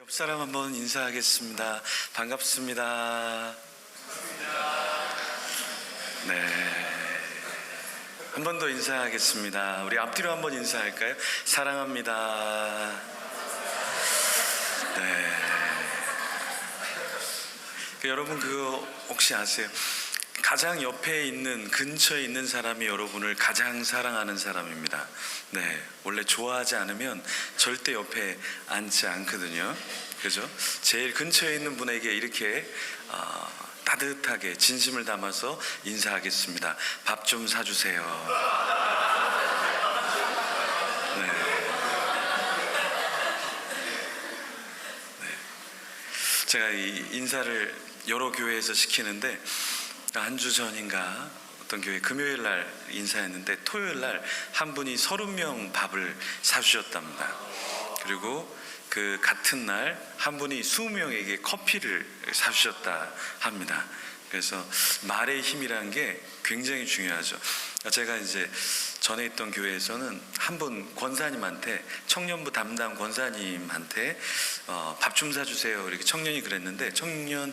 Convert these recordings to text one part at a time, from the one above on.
옆 사람 한번 인사하겠습니다. 반갑습니다. 네. 한 번 더 인사하겠습니다. 우리 앞뒤로 한번 인사할까요? 사랑합니다. 네. 여러분 그거 혹시 아세요? 가장 옆에 있는 근처에 있는 사람이 여러분을 가장 사랑하는 사람입니다. 네, 원래 좋아하지 않으면 절대 옆에 앉지 않거든요. 그죠? 제일 근처에 있는 분에게 이렇게 따뜻하게 진심을 담아서 인사하겠습니다. 밥 좀 사주세요. 네. 네. 제가 이 인사를 여러 교회에서 시키는데 한 주 전인가 어떤 교회 금요일 날 인사했는데 토요일 날 한 분이 30명 밥을 사주셨답니다. 그리고 그 같은 날 한 분이 20명에게 커피를 사주셨다 합니다. 그래서 말의 힘이라는 게 굉장히 중요하죠. 제가 이제 전에 있던 교회에서는 한 분 권사님한테, 청년부 담당 권사님한테 밥 좀 사주세요 이렇게 청년이 그랬는데, 청년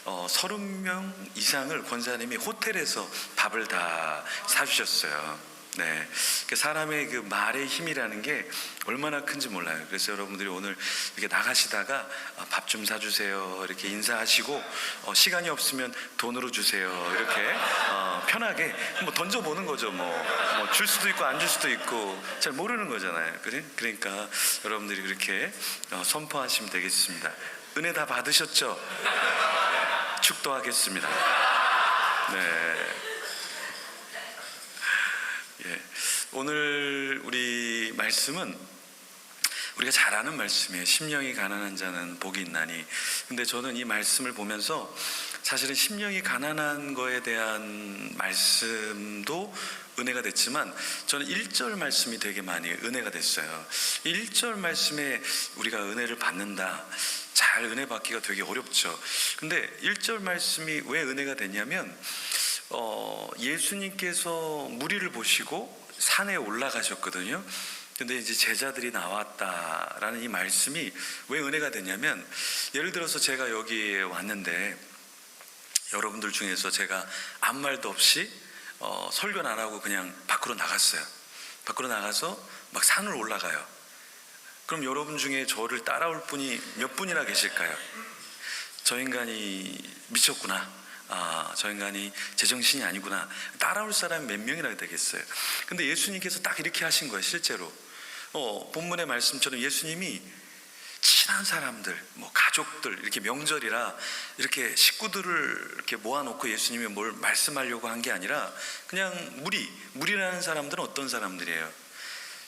30명 이상을 권사님이 호텔에서 밥을 다 사주셨어요. 네, 사람의 그 말의 힘이라는 게 얼마나 큰지 몰라요. 그래서 여러분들이 오늘 이렇게 나가시다가 밥 좀 사주세요 이렇게 인사하시고, 시간이 없으면 돈으로 주세요 이렇게 편하게 뭐 던져보는 거죠. 뭐 줄 수도 있고 안 줄 수도 있고 잘 모르는 거잖아요. 그러니까 여러분들이 그렇게 선포하시면 되겠습니다. 은혜 다 받으셨죠? 축도하겠습니다. 네. 예. 오늘 우리 말씀은 우리가 잘 아는 말씀이에요. 심령이 가난한 자는 복이 있나니. 근데 저는 이 말씀을 보면서 사실은 심령이 가난한 거에 대한 말씀도 은혜가 됐지만, 저는 1절 말씀이 되게 많이 은혜가 됐어요. 1절 말씀에 우리가 은혜를 받는다, 잘 은혜 받기가 되게 어렵죠. 근데 1절 말씀이 왜 은혜가 됐냐면, 예수님께서 무리를 보시고 산에 올라가셨거든요. 근데 이제 제자들이 나왔다라는 이 말씀이 왜 은혜가 되냐면, 예를 들어서 제가 여기에 왔는데 여러분들 중에서 제가 아무 말도 없이 설교는 안 하고 그냥 밖으로 나갔어요. 밖으로 나가서 막 산을 올라가요. 그럼 여러분 중에 저를 따라올 분이 몇 분이나 계실까요? 저 인간이 미쳤구나, 저 인간이 제정신이 아니구나, 따라올 사람이 몇 명이나 되겠어요. 근데 예수님께서 딱 이렇게 하신 거예요. 실제로 본문의 말씀처럼 예수님이 친한 사람들, 뭐 가족들, 이렇게 명절이라 이렇게 식구들을 이렇게 모아놓고 예수님이 뭘 말씀하려고 한 게 아니라 그냥 무리라는 사람들은 어떤 사람들이에요?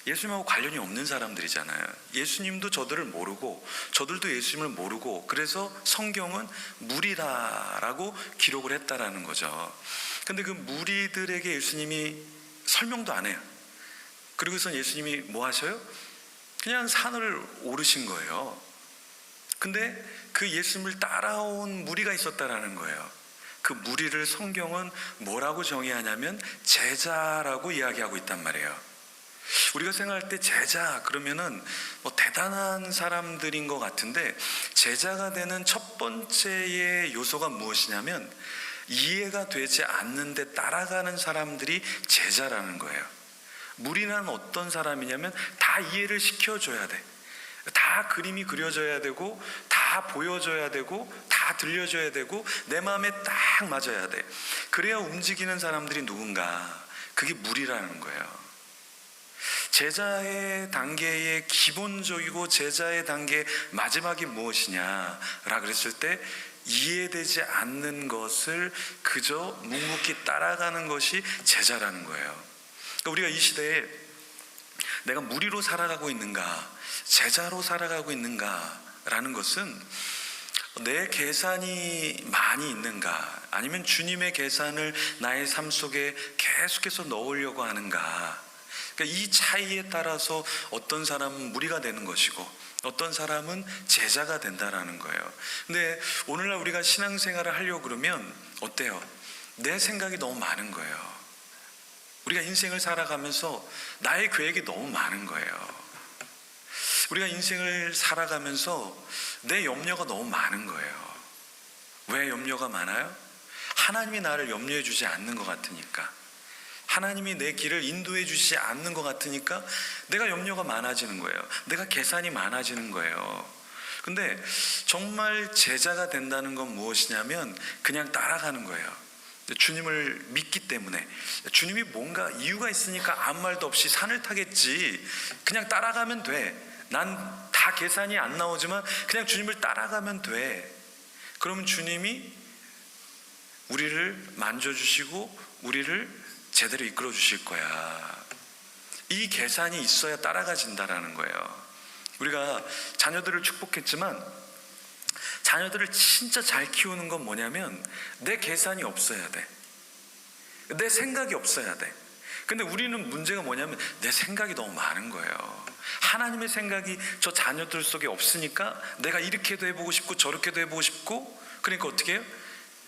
예수님하고 관련이 없는 사람들이잖아요. 예수님도 저들을 모르고 저들도 예수님을 모르고, 그래서 성경은 무리다라고 기록을 했다라는 거죠. 근데 그 무리들에게 예수님이 설명도 안 해요. 그리고선 예수님이 뭐 하셔요? 그냥 산을 오르신 거예요. 근데 그 예수님을 따라온 무리가 있었다라는 거예요. 그 무리를 성경은 뭐라고 정의하냐면 제자라고 이야기하고 있단 말이에요. 우리가 생각할 때 제자 그러면은 뭐 대단한 사람들인 것 같은데, 제자가 되는 첫 번째의 요소가 무엇이냐면 이해가 되지 않는데 따라가는 사람들이 제자라는 거예요. 무리는 어떤 사람이냐면 다 이해를 시켜줘야 돼. 다 그림이 그려져야 되고, 다 보여줘야 되고, 다 들려줘야 되고, 내 마음에 딱 맞아야 돼. 그래야 움직이는 사람들이 누군가. 그게 무리라는 거예요. 제자의 단계의 기본적이고 제자의 단계 마지막이 무엇이냐라 그랬을 때, 이해되지 않는 것을 그저 묵묵히 따라가는 것이 제자라는 거예요. 그러니까 우리가 이 시대에 내가 무리로 살아가고 있는가, 제자로 살아가고 있는가라는 것은 내 계산이 많이 있는가, 아니면 주님의 계산을 나의 삶 속에 계속해서 넣으려고 하는가. 그러니까 이 차이에 따라서 어떤 사람은 무리가 되는 것이고 어떤 사람은 제자가 된다라는 거예요. 근데 오늘날 우리가 신앙생활을 하려고 그러면 어때요? 내 생각이 너무 많은 거예요. 우리가 인생을 살아가면서 나의 계획이 너무 많은 거예요. 우리가 인생을 살아가면서 내 염려가 너무 많은 거예요. 왜 염려가 많아요? 하나님이 나를 염려해 주지 않는 것 같으니까, 하나님이 내 길을 인도해 주지 않는 것 같으니까 내가 염려가 많아지는 거예요. 내가 계산이 많아지는 거예요. 근데 정말 제자가 된다는 건 무엇이냐면 그냥 따라가는 거예요. 주님을 믿기 때문에, 주님이 뭔가 이유가 있으니까 아무 말도 없이 산을 타겠지, 그냥 따라가면 돼, 난 다 계산이 안 나오지만 그냥 주님을 따라가면 돼. 그러면 주님이 우리를 만져주시고 우리를 제대로 이끌어 주실 거야. 이 계산이 있어야 따라가진다라는 거예요. 우리가 자녀들을 축복했지만 자녀들을 진짜 잘 키우는 건 뭐냐면 내 계산이 없어야 돼. 내 생각이 없어야 돼. 근데 우리는 문제가 뭐냐면 내 생각이 너무 많은 거예요. 하나님의 생각이 저 자녀들 속에 없으니까 내가 이렇게도 해보고 싶고 저렇게도 해보고 싶고, 그러니까 어떻게 해요?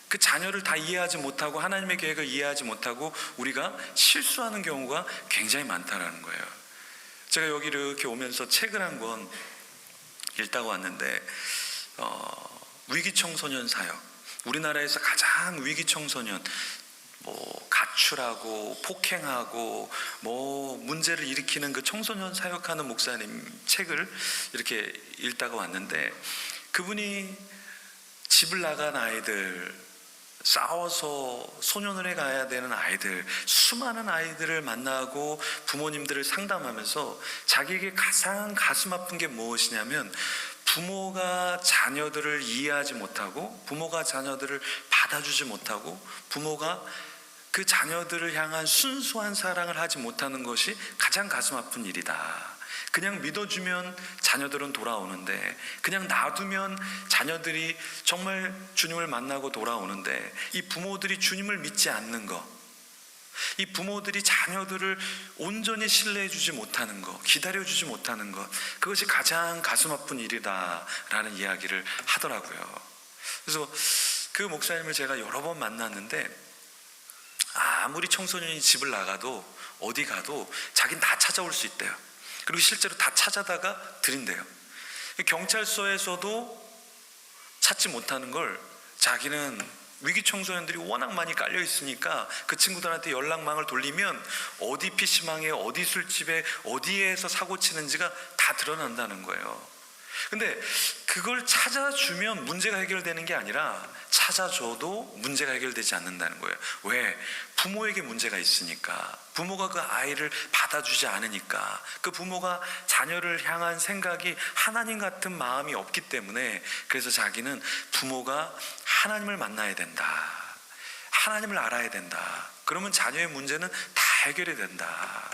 그 자녀를 다 이해하지 못하고 하나님의 계획을 이해하지 못하고 우리가 실수하는 경우가 굉장히 많다라는 거예요. 제가 여기 이렇게 오면서 책을 한 권 읽다가 왔는데 위기 청소년 사역, 우리나라에서 가장 위기 청소년, 가출하고 폭행하고 문제를 일으키는 그 청소년 사역하는 목사님 책을 이렇게 읽다가 왔는데, 그분이 집을 나간 아이들, 싸워서 소년원에 가야 되는 아이들, 수많은 아이들을 만나고 부모님들을 상담하면서 자기에게 가장 가슴 아픈 게 무엇이냐면 부모가 자녀들을 이해하지 못하고 부모가 자녀들을 받아주지 못하고 부모가 그 자녀들을 향한 순수한 사랑을 하지 못하는 것이 가장 가슴 아픈 일이다. 그냥 믿어주면 자녀들은 돌아오는데, 그냥 놔두면 자녀들이 정말 주님을 만나고 돌아오는데, 이 부모들이 주님을 믿지 않는 것, 이 부모들이 자녀들을 온전히 신뢰해주지 못하는 것, 기다려주지 못하는 것, 그것이 가장 가슴 아픈 일이다라는 이야기를 하더라고요. 그래서 그 목사님을 제가 여러 번 만났는데 아무리 청소년이 집을 나가도 어디 가도 자기는 다 찾아올 수 있대요. 그리고 실제로 다 찾아다가 드린대요. 경찰서에서도 찾지 못하는 걸 자기는 위기 청소년들이 워낙 많이 깔려 있으니까 그 친구들한테 연락망을 돌리면 어디 PC방에 어디 술집에 어디에서 사고 치는지가 다 드러난다는 거예요. 근데 그걸 찾아주면 문제가 해결되는 게 아니라 찾아줘도 문제가 해결되지 않는다는 거예요. 왜? 부모에게 문제가 있으니까, 부모가 그 아이를 받아주지 않으니까, 그 부모가 자녀를 향한 생각이 하나님 같은 마음이 없기 때문에, 그래서 자기는 부모가 하나님을 만나야 된다, 하나님을 알아야 된다, 그러면 자녀의 문제는 다 해결이 된다.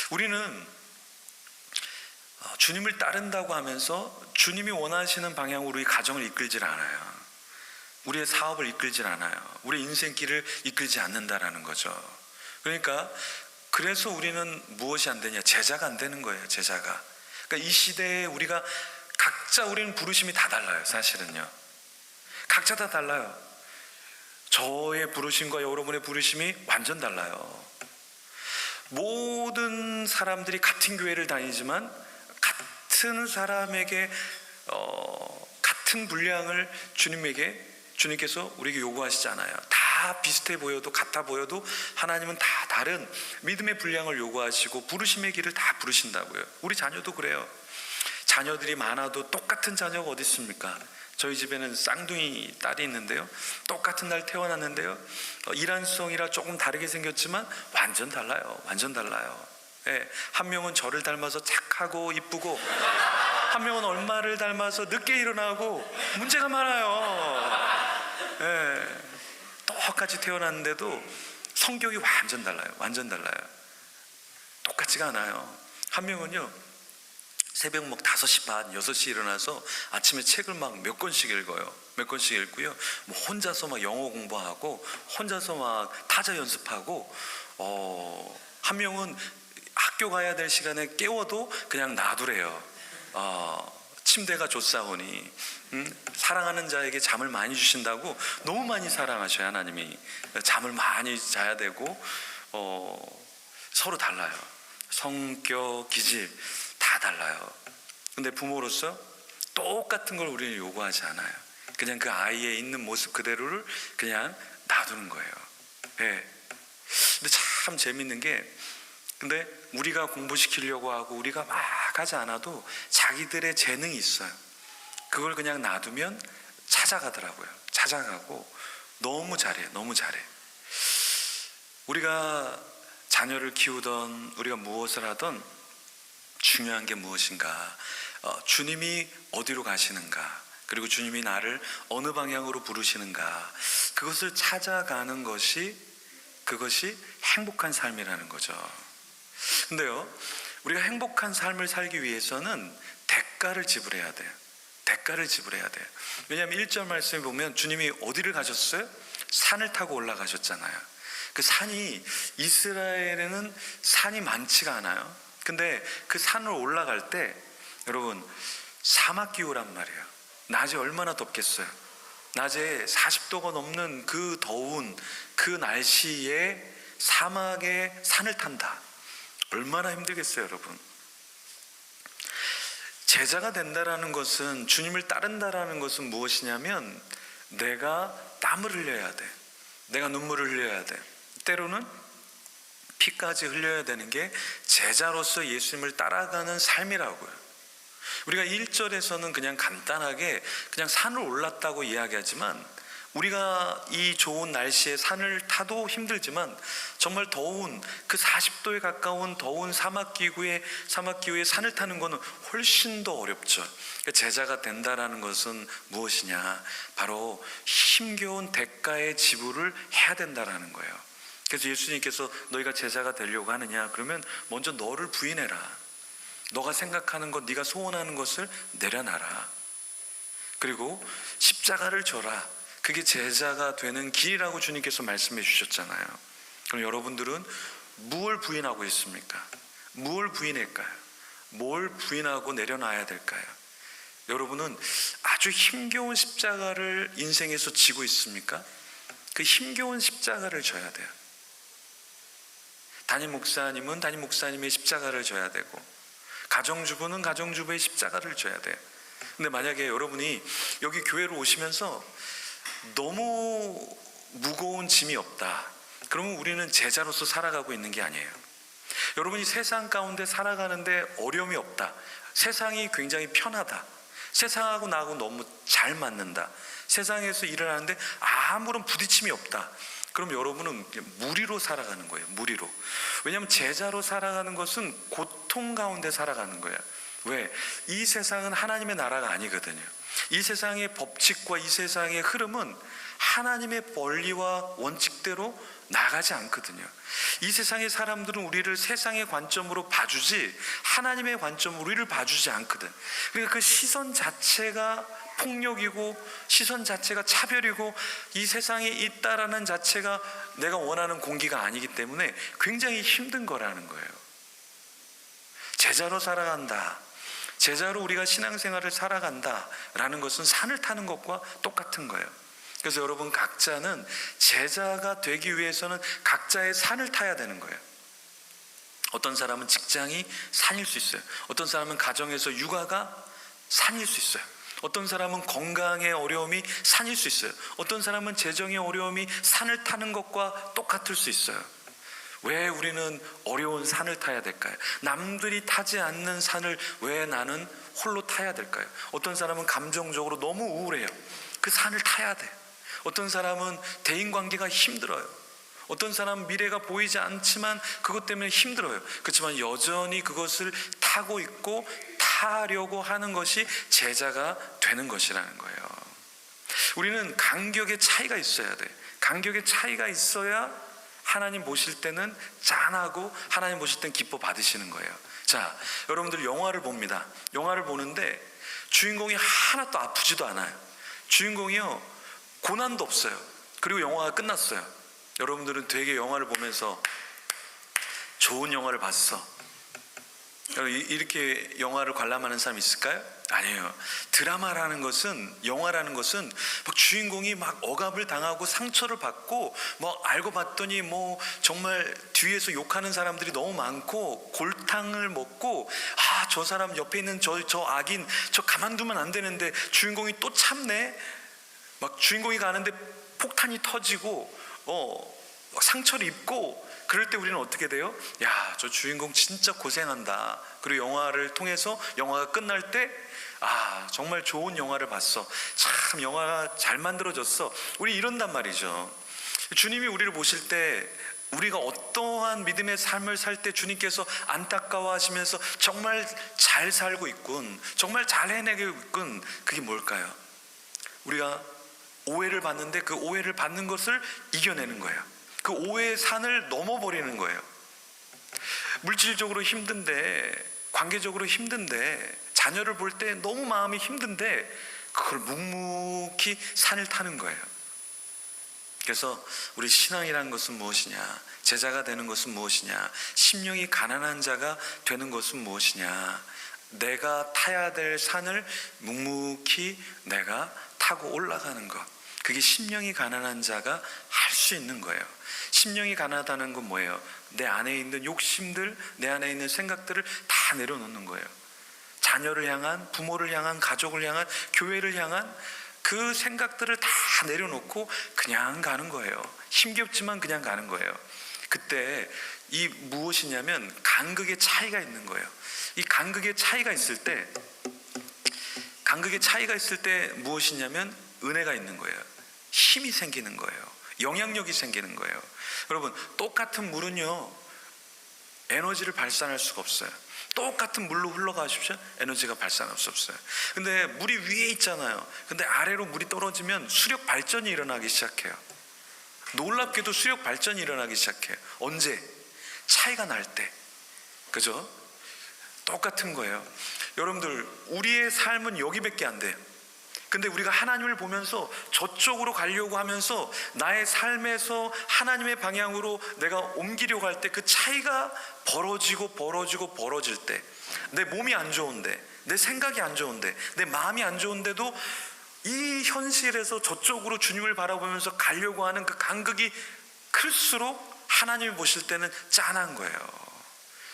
우리는 주님을 따른다고 하면서 주님이 원하시는 방향으로 우리 가정을 이끌질 않아요. 우리의 사업을 이끌질 않아요. 우리 인생길을 이끌지 않는다라는 거죠. 그러니까 그래서 우리는 무엇이 안 되냐? 제자가 안 되는 거예요. 제자가. 그러니까 이 시대에 우리가 각자 우리는 부르심이 다 달라요. 사실은요. 각자 다 달라요. 저의 부르심과 여러분의 부르심이 완전 달라요. 모든 사람들이 같은 교회를 다니지만 같은 사람에게 같은 분량을 주님께서 우리에게 요구하시지 않아요. 다 비슷해 보여도 같아 보여도 하나님은 다 다른 믿음의 분량을 요구하시고 부르심의 길을 다 부르신다고요. 우리 자녀도 그래요. 자녀들이 많아도 똑같은 자녀가 어디 있습니까? 저희 집에는 쌍둥이 딸이 있는데요, 똑같은 날 태어났는데요, 이란성이라 조금 다르게 생겼지만 완전 달라요. 완전 달라요. 예, 한 명은 저를 닮아서 착하고 이쁘고, 한 명은 엄마를 닮아서 늦게 일어나고 문제가 많아요. 예, 똑같이 태어났는데도 성격이 완전 달라요. 완전 달라요. 똑같지가 않아요. 한 명은요, 새벽 5시 반, 6시 일어나서 아침에 책을 막 몇 권씩 읽어요. 몇 권씩 읽고요, 혼자서 막 영어 공부하고 혼자서 막 타자 연습하고, 한 명은 학교 가야 될 시간에 깨워도 그냥 놔두래요. 침대가 좋사오니, 사랑하는 자에게 잠을 많이 주신다고 너무 많이 사랑하셔요. 하나님이 잠을 많이 자야 되고, 서로 달라요. 성격, 기질 다 달라요. 근데 부모로서 똑같은 걸 우리는 요구하지 않아요. 그냥 그 아이의 있는 모습 그대로를 그냥 놔두는 거예요. 네. 근데 참 재밌는 게, 근데 우리가 공부시키려고 하고 우리가 막 하지 않아도 자기들의 재능이 있어요. 그걸 그냥 놔두면 찾아가더라고요. 찾아가고 너무 잘해, 너무 잘해. 우리가 자녀를 키우던, 우리가 무엇을 하던 중요한 게 무엇인가, 주님이 어디로 가시는가, 그리고 주님이 나를 어느 방향으로 부르시는가, 그것을 찾아가는 것이, 그것이 행복한 삶이라는 거죠. 근데요, 우리가 행복한 삶을 살기 위해서는 대가를 지불해야 돼요. 대가를 지불해야 돼요. 왜냐하면 1절 말씀에 보면 주님이 어디를 가셨어요? 산을 타고 올라가셨잖아요. 그 산이, 이스라엘에는 산이 많지가 않아요. 근데 그 산을 올라갈 때 여러분 사막 기후란 말이에요. 낮에 얼마나 덥겠어요. 낮에 40도가 넘는 그 더운 그 날씨에 사막에 산을 탄다. 얼마나 힘들겠어요, 여러분. 제자가 된다라는 것은, 주님을 따른다라는 것은 무엇이냐면 내가 땀을 흘려야 돼. 내가 눈물을 흘려야 돼. 때로는 피까지 흘려야 되는 게 제자로서 예수님을 따라가는 삶이라고요. 우리가 1절에서는 그냥 간단하게 그냥 산을 올랐다고 이야기하지만, 우리가 이 좋은 날씨에 산을 타도 힘들지만 정말 더운 그 40도에 가까운 더운 사막 기후에 산을 타는 것은 훨씬 더 어렵죠. 제자가 된다라는 것은 무엇이냐? 바로 힘겨운 대가의 지불을 해야 된다라는 거예요. 그래서 예수님께서 너희가 제자가 되려고 하느냐? 그러면 먼저 너를 부인해라. 너가 생각하는 것, 네가 소원하는 것을 내려놔라. 그리고 십자가를 져라. 그게 제자가 되는 길이라고 주님께서 말씀해 주셨잖아요. 그럼 여러분들은 무엇을 부인하고 있습니까? 무엇을 부인할까요? 뭘 부인하고 내려놔야 될까요? 여러분은 아주 힘겨운 십자가를 인생에서 지고 있습니까? 그 힘겨운 십자가를 져야 돼요. 담임 목사님은 담임 목사님의 십자가를 져야 되고, 가정주부는 가정주부의 십자가를 져야 돼요. 근데 만약에 여러분이 여기 교회로 오시면서 너무 무거운 짐이 없다, 그러면 우리는 제자로서 살아가고 있는 게 아니에요. 여러분이 세상 가운데 살아가는데 어려움이 없다, 세상이 굉장히 편하다, 세상하고 나하고 너무 잘 맞는다, 세상에서 일을 하는데 아무런 부딪힘이 없다, 그럼 여러분은 무리로 살아가는 거예요. 무리로. 왜냐하면 제자로 살아가는 것은 고통 가운데 살아가는 거예요. 왜? 이 세상은 하나님의 나라가 아니거든요. 이 세상의 법칙과 이 세상의 흐름은 하나님의 원리와 원칙대로 나가지 않거든요. 이 세상의 사람들은 우리를 세상의 관점으로 봐주지 하나님의 관점으로 우리를 봐주지 않거든. 그러니까 그 시선 자체가 폭력이고, 시선 자체가 차별이고, 이 세상에 있다라는 자체가 내가 원하는 공기가 아니기 때문에 굉장히 힘든 거라는 거예요. 제자로 살아간다, 제자로 우리가 신앙생활을 살아간다라는 것은 산을 타는 것과 똑같은 거예요. 그래서 여러분 각자는 제자가 되기 위해서는 각자의 산을 타야 되는 거예요. 어떤 사람은 직장이 산일 수 있어요. 어떤 사람은 가정에서 육아가 산일 수 있어요. 어떤 사람은 건강의 어려움이 산일 수 있어요. 어떤 사람은 재정의 어려움이 산을 타는 것과 똑같을 수 있어요. 왜 우리는 어려운 산을 타야 될까요? 남들이 타지 않는 산을 왜 나는 홀로 타야 될까요? 어떤 사람은 감정적으로 너무 우울해요. 그 산을 타야 돼. 어떤 사람은 대인관계가 힘들어요. 어떤 사람은 미래가 보이지 않지만 그것 때문에 힘들어요. 그렇지만 여전히 그것을 타고 있고 타려고 하는 것이 제자가 되는 것이라는 거예요. 우리는 간격의 차이가 있어야 돼. 간격의 차이가 있어야 하나님 보실 때는 짠하고 하나님 보실 때는 기뻐 받으시는 거예요. 자, 여러분들 영화를 봅니다. 영화를 보는데 주인공이 하나도 아프지도 않아요. 주인공이요 고난도 없어요. 그리고 영화가 끝났어요. 여러분들은 되게 영화를 보면서 좋은 영화를 봤어, 이렇게 영화를 관람하는 사람 있을까요? 아니에요. 드라마라는 것은, 영화라는 것은 막 주인공이 막 억압을 당하고 상처를 받고 뭐 알고 봤더니 뭐 정말 뒤에서 욕하는 사람들이 너무 많고 골탕을 먹고 저 사람 옆에 있는 저 악인 저 가만두면 안 되는데 주인공이 또 참네. 막 주인공이 가는데 폭탄이 터지고 상처를 입고 그럴 때 우리는 어떻게 돼요? 야, 저 주인공 진짜 고생한다. 그리고 영화를 통해서 영화가 끝날 때 정말 좋은 영화를 봤어. 참 영화가 잘 만들어졌어. 우리 이런단 말이죠. 주님이 우리를 보실 때 우리가 어떠한 믿음의 삶을 살 때 주님께서 안타까워하시면서 정말 잘 살고 있군, 정말 잘 해내고 있군, 그게 뭘까요? 우리가 오해를 받는데 그 오해를 받는 것을 이겨내는 거예요. 그 오해의 산을 넘어버리는 거예요. 물질적으로 힘든데, 관계적으로 힘든데, 자녀를 볼 때 너무 마음이 힘든데 그걸 묵묵히 산을 타는 거예요. 그래서 우리 신앙이라는 것은 무엇이냐, 제자가 되는 것은 무엇이냐, 심령이 가난한 자가 되는 것은 무엇이냐, 내가 타야 될 산을 묵묵히 내가 타고 올라가는 것, 그게 심령이 가난한 자가 할 수 있는 거예요. 심령이 가난하다는 건 뭐예요? 내 안에 있는 욕심들, 내 안에 있는 생각들을 다 내려놓는 거예요. 자녀를 향한, 부모를 향한, 가족을 향한, 교회를 향한 그 생각들을 다 내려놓고 그냥 가는 거예요. 힘겹지만 그냥 가는 거예요. 그때 이 무엇이냐면 간극의 차이가 있는 거예요. 이 간극의 차이가 있을 때 무엇이냐면 은혜가 있는 거예요. 힘이 생기는 거예요. 영향력이 생기는 거예요. 여러분, 똑같은 물은요 에너지를 발산할 수가 없어요. 똑같은 물로 흘러가십시오. 에너지가 발산할 수 없어요. 근데 물이 위에 있잖아요. 근데 아래로 물이 떨어지면 수력 발전이 일어나기 시작해요. 놀랍게도 수력 발전이 일어나기 시작해요. 언제? 차이가 날 때. 그죠? 똑같은 거예요. 여러분들, 우리의 삶은 여기밖에 안 돼요. 근데 우리가 하나님을 보면서 저쪽으로 가려고 하면서 나의 삶에서 하나님의 방향으로 내가 옮기려고 할 때 그 차이가 벌어질 때, 내 몸이 안 좋은데, 내 생각이 안 좋은데, 내 마음이 안 좋은데도 이 현실에서 저쪽으로 주님을 바라보면서 가려고 하는 그 간극이 클수록 하나님이 보실 때는 짠한 거예요.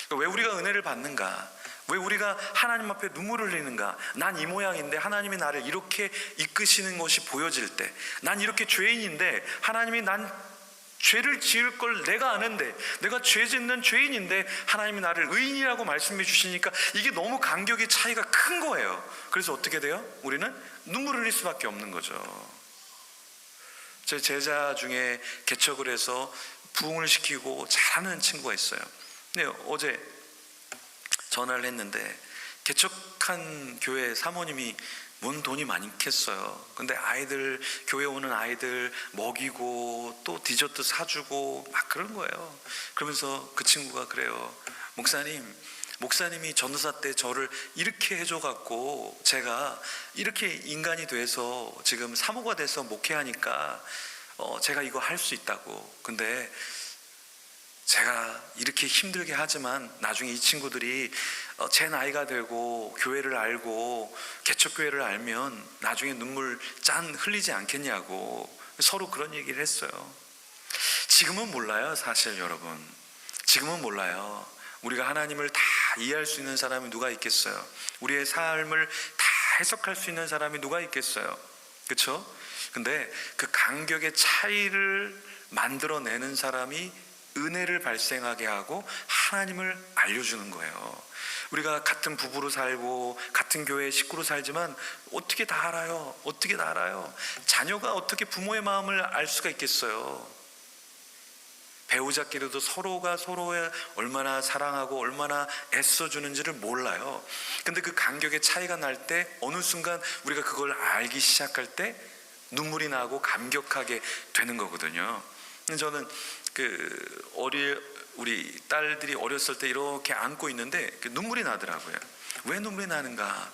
그러니까 왜 우리가 은혜를 받는가? 왜 우리가 하나님 앞에 눈물을 흘리는가? 난 이 모양인데 하나님이 나를 이렇게 이끄시는 것이 보여질 때, 난 이렇게 죄인인데 하나님이 난 죄를 지을 걸 내가 아는데, 내가 죄 짓는 죄인인데 하나님이 나를 의인이라고 말씀해 주시니까 이게 너무 간격의 차이가 큰 거예요. 그래서 어떻게 돼요? 우리는 눈물을 흘릴 수밖에 없는 거죠. 제 제자 중에 개척을 해서 부흥을 시키고 잘하는 친구가 있어요. 근데 어제 전화를 했는데 개척한 교회 사모님이 뭔 돈이 많겠어요. 근데 아이들, 교회 오는 아이들 먹이고 또 디저트 사주고 막 그런 거예요. 그러면서 그 친구가 그래요. 목사님이 전도사 때 저를 이렇게 해줘갖고 제가 이렇게 인간이 돼서 지금 사모가 돼서 목회하니까 제가 이거 할 수 있다고. 근데 제가 이렇게 힘들게 하지만 나중에 이 친구들이 제 나이가 되고 교회를 알고 개척교회를 알면 나중에 눈물 짠 흘리지 않겠냐고 서로 그런 얘기를 했어요. 지금은 몰라요. 사실 여러분, 지금은 몰라요. 우리가 하나님을 다 이해할 수 있는 사람이 누가 있겠어요? 우리의 삶을 다 해석할 수 있는 사람이 누가 있겠어요? 그렇죠? 근데 그 간격의 차이를 만들어내는 사람이 은혜를 발생하게 하고 하나님을 알려주는 거예요. 우리가 같은 부부로 살고 같은 교회 식구로 살지만 어떻게 다 알아요? 어떻게 다 알아요? 자녀가 어떻게 부모의 마음을 알 수가 있겠어요? 배우자끼리도 서로가 서로에 얼마나 사랑하고 얼마나 애써주는지를 몰라요. 근데 그 간격의 차이가 날 때 어느 순간 우리가 그걸 알기 시작할 때 눈물이 나고 감격하게 되는 거거든요. 저는 우리 딸들이 어렸을 때 이렇게 안고 있는데 눈물이 나더라고요. 왜 눈물이 나는가?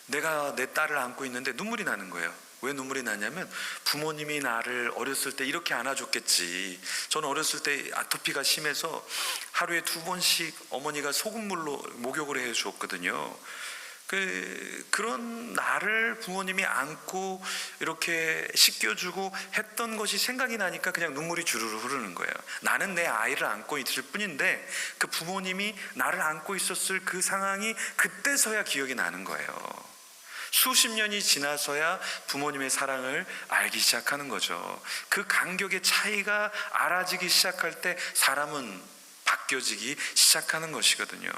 내가 내 딸을 안고 있는데 눈물이 나는 거예요. 왜 눈물이 나냐면 부모님이 나를 어렸을 때 이렇게 안아줬겠지. 저는 어렸을 때 아토피가 심해서 하루에 2번씩 어머니가 소금물로 목욕을 해주었거든요. 그런 나를 부모님이 안고 이렇게 씻겨주고 했던 것이 생각이 나니까 그냥 눈물이 주르르 흐르는 거예요. 나는 내 아이를 안고 있을 뿐인데 그 부모님이 나를 안고 있었을 그 상황이 그때서야 기억이 나는 거예요. 수십 년이 지나서야 부모님의 사랑을 알기 시작하는 거죠. 그 간격의 차이가 알아지기 시작할 때 사람은 바뀌어지기 시작하는 것이거든요.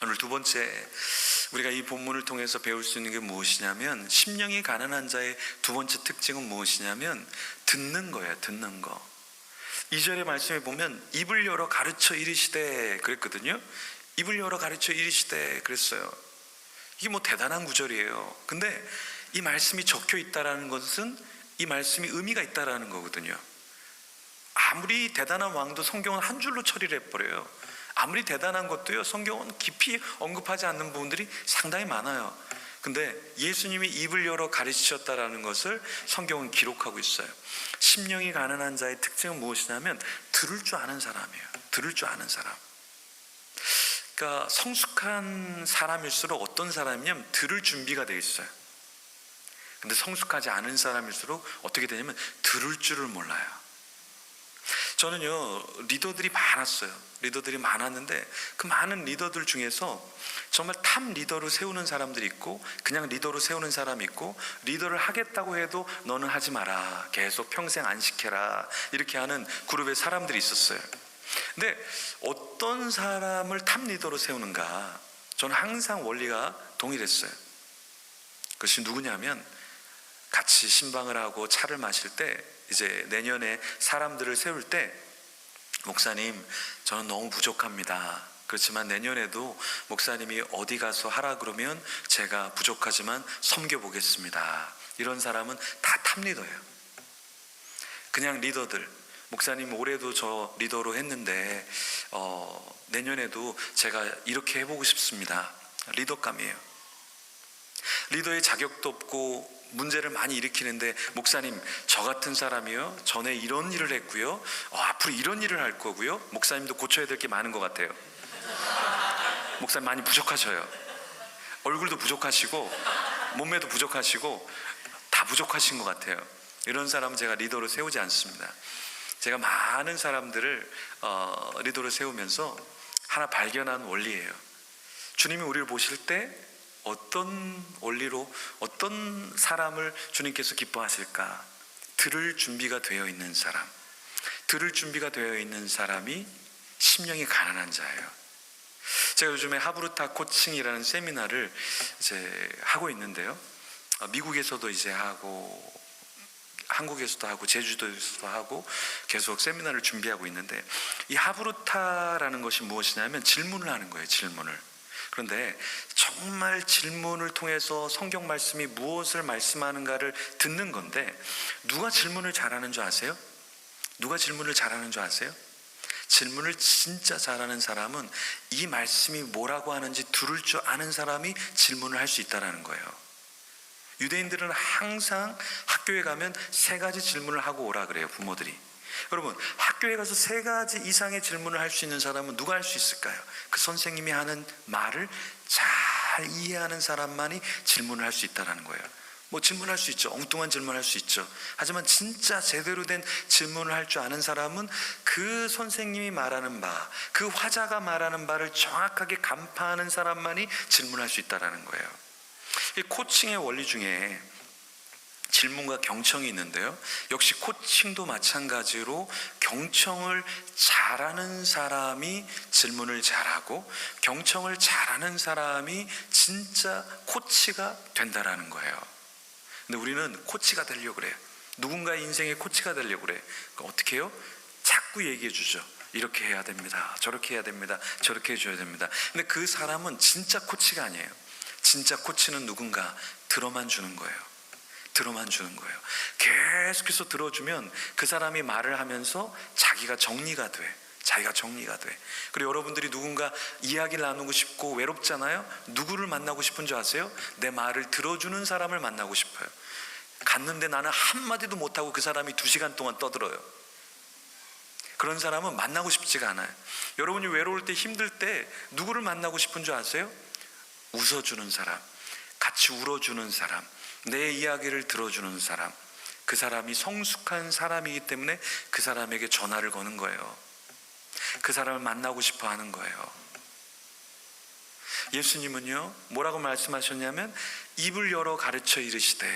오늘 두 번째, 우리가 이 본문을 통해서 배울 수 있는 게 무엇이냐면, 심령이 가난한 자의 두 번째 특징은 무엇이냐면 듣는 거예요. 듣는 거. 2절의 말씀에 보면 입을 열어 가르쳐 이르시되 그랬거든요. 입을 열어 가르쳐 이르시되 그랬어요. 이게 뭐 대단한 구절이에요. 근데 이 말씀이 적혀 있다라는 것은 이 말씀이 의미가 있다라는 거거든요. 아무리 대단한 왕도 성경은 한 줄로 처리를 해버려요. 아무리 대단한 것도요, 성경은 깊이 언급하지 않는 부분들이 상당히 많아요. 근데 예수님이 입을 열어 가르치셨다라는 것을 성경은 기록하고 있어요. 심령이 가난한 자의 특징은 무엇이냐면 들을 줄 아는 사람이에요. 들을 줄 아는 사람. 그러니까 성숙한 사람일수록 어떤 사람이냐면 들을 준비가 되어 있어요. 근데 성숙하지 않은 사람일수록 어떻게 되냐면 들을 줄을 몰라요. 저는요, 리더들이 많았어요. 리더들이 많았는데 그 많은 리더들 중에서 정말 탑 리더로 세우는 사람들이 있고, 그냥 리더로 세우는 사람이 있고, 리더를 하겠다고 해도 너는 하지 마라, 계속 평생 안 시켜라, 이렇게 하는 그룹의 사람들이 있었어요. 근데 어떤 사람을 탑 리더로 세우는가, 저는 항상 원리가 동일했어요. 그것이 누구냐면, 같이 신방을 하고 차를 마실 때, 이제 내년에 사람들을 세울 때, 목사님, 저는 너무 부족합니다. 그렇지만 내년에도 목사님이 어디 가서 하라 그러면 제가 부족하지만 섬겨보겠습니다. 이런 사람은 다 탑 리더예요. 그냥 리더들, 목사님 올해도 저 리더로 했는데 내년에도 제가 이렇게 해보고 싶습니다. 리더감이에요. 리더의 자격도 없고 문제를 많이 일으키는데, 목사님, 저 같은 사람이요, 전에 이런 일을 했고요, 앞으로 이런 일을 할 거고요, 목사님도 고쳐야 될 게 많은 것 같아요. 목사님 많이 부족하셔요. 얼굴도 부족하시고 몸매도 부족하시고 다 부족하신 것 같아요. 이런 사람은 제가 리더로 세우지 않습니다. 제가 많은 사람들을 리더로 세우면서 하나 발견한 원리예요. 주님이 우리를 보실 때 어떤 원리로 어떤 사람을 주님께서 기뻐하실까? 들을 준비가 되어 있는 사람, 들을 준비가 되어 있는 사람이 심령이 가난한 자예요. 제가 요즘에 하브루타 코칭이라는 세미나를 이제 하고 있는데요, 미국에서도 이제 하고 한국에서도 하고 제주도에서도 하고 계속 세미나를 준비하고 있는데, 이 하브루타라는 것이 무엇이냐면 질문을 하는 거예요. 질문을. 그런데 정말 질문을 통해서 성경 말씀이 무엇을 말씀하는가를 듣는 건데, 누가 질문을 잘하는 줄 아세요? 누가 질문을 잘하는 줄 아세요? 질문을 진짜 잘하는 사람은 이 말씀이 뭐라고 하는지 들을 줄 아는 사람이 질문을 할 수 있다는 거예요. 유대인들은 항상 학교에 가면 3가지 질문을 하고 오라 그래요, 부모들이. 여러분, 학교에 가서 3가지 이상의 질문을 할 수 있는 사람은 누가 할 수 있을까요? 그 선생님이 하는 말을 잘 이해하는 사람만이 질문을 할 수 있다는 거예요. 뭐 질문할 수 있죠. 엉뚱한 질문할 수 있죠. 하지만 진짜 제대로 된 질문을 할 줄 아는 사람은 그 선생님이 말하는 바, 그 화자가 말하는 바를 정확하게 간파하는 사람만이 질문할 수 있다는 거예요. 이 코칭의 원리 중에 질문과 경청이 있는데요, 역시 코칭도 마찬가지로 경청을 잘하는 사람이 질문을 잘하고, 경청을 잘하는 사람이 진짜 코치가 된다라는 거예요. 근데 우리는 코치가 되려고 그래요. 누군가의 인생의 코치가 되려고 그래. 어떻게 해요? 자꾸 얘기해 주죠. 이렇게 해야 됩니다, 저렇게 해야 됩니다, 저렇게 해줘야 됩니다. 근데 그 사람은 진짜 코치가 아니에요. 진짜 코치는 누군가 들어만 주는 거예요. 들어만 주는 거예요. 계속해서 들어주면 그 사람이 말을 하면서 자기가 정리가 돼. 자기가 정리가 돼. 그리고 여러분들이 누군가 이야기를 나누고 싶고 외롭잖아요. 누구를 만나고 싶은 줄 아세요? 내 말을 들어주는 사람을 만나고 싶어요. 갔는데 나는 한마디도 못하고 그 사람이 2시간 동안 떠들어요. 그런 사람은 만나고 싶지가 않아요. 여러분이 외로울 때, 힘들 때 누구를 만나고 싶은 줄 아세요? 웃어주는 사람, 같이 울어주는 사람, 내 이야기를 들어주는 사람, 그 사람이 성숙한 사람이기 때문에 그 사람에게 전화를 거는 거예요. 그 사람을 만나고 싶어 하는 거예요. 예수님은요, 뭐라고 말씀하셨냐면 입을 열어 가르쳐 이르시되,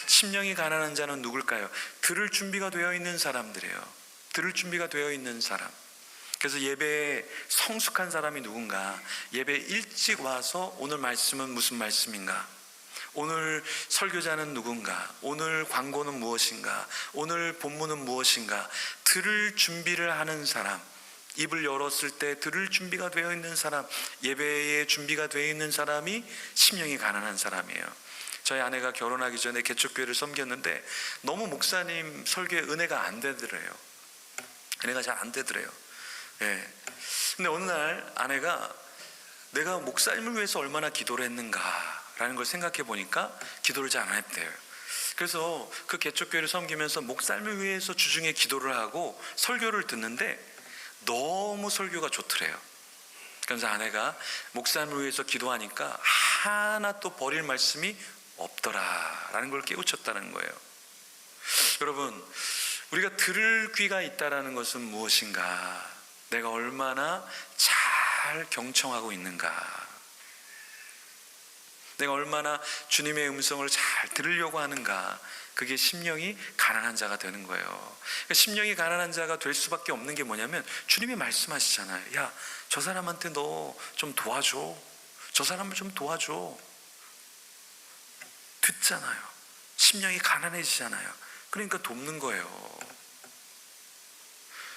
심령이 가난한 자는 누굴까요? 들을 준비가 되어 있는 사람들이에요. 들을 준비가 되어 있는 사람. 그래서 예배에 성숙한 사람이 누군가, 예배 일찍 와서 오늘 말씀은 무슨 말씀인가, 오늘 설교자는 누군가, 오늘 광고는 무엇인가, 오늘 본문은 무엇인가, 들을 준비를 하는 사람, 입을 열었을 때 들을 준비가 되어 있는 사람, 예배에 준비가 되어 있는 사람이 심령이 가난한 사람이에요. 저희 아내가 결혼하기 전에 개척교회를 섬겼는데 너무 목사님 설교에 은혜가 안 되더래요. 은혜가 잘 안 되더래요. 예. 근데 어느 날 아내가 내가 목사님을 위해서 얼마나 기도를 했는가라는 걸 생각해 보니까 기도를 잘 안 했대요. 그래서 그 개척교회를 섬기면서 목사님을 위해서 주중에 기도를 하고 설교를 듣는데 너무 설교가 좋더래요. 그래서 아내가 목사님을 위해서 기도하니까 하나 또 버릴 말씀이 없더라라는 걸 깨우쳤다는 거예요. 여러분, 우리가 들을 귀가 있다라는 것은 무엇인가? 내가 얼마나 잘 경청하고 있는가, 내가 얼마나 주님의 음성을 잘 들으려고 하는가, 그게 심령이 가난한 자가 되는 거예요. 그러니까 심령이 가난한 자가 될 수밖에 없는 게 뭐냐면, 주님이 말씀하시잖아요. 야, 저 사람한테 너 좀 도와줘, 저 사람을 좀 도와줘. 듣잖아요. 심령이 가난해지잖아요. 그러니까 돕는 거예요.